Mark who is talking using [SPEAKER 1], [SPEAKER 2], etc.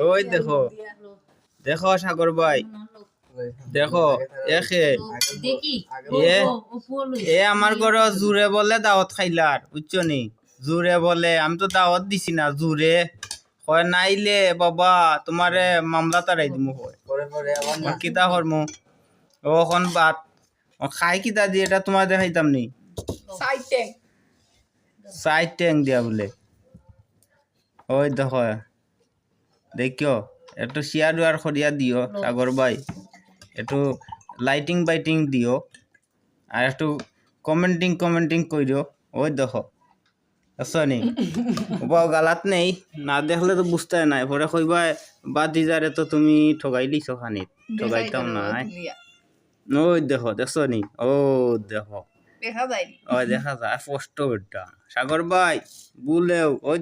[SPEAKER 1] ওই দেখো দেখো সাগর ভাই দেখো এ এ আমার ঘরে জুড়ে বলে দাওয়াত খাইলার বুঝছো নি জুড়ে বলে আমি তো দাওয়াত দিছি না জুড়ে কয় নাইলে বাবা তোমারে মামলা তারাই দিমু কয় কিতা করমু ও এখন বাত খাই কিতা দিয়ে এটা তোমার দেখাইতাম নি সাইড ট্যাং দিয়া বলে ওই দেখো দেখিও একটু শেয়ার ওয়ার করিয়া দিও সাগর ভাই একটু লাইটিং বাইটিং দিও আর একটু কমেন্টিং করিও ওই দেখো আচ্ছা নি বাও গালাত নেই না দেখলে তো বুঝতে নাই পরে কইবা বাদি যারে তো তুমি ঠগাই দিছো খানিত ঠগাইতাম না ওই দেখো দেখছো নি ও দেখো
[SPEAKER 2] দেখা যায়
[SPEAKER 1] ওই দেখা যায় স্পষ্ট বেটা সাগর ভাই বুলেও ওই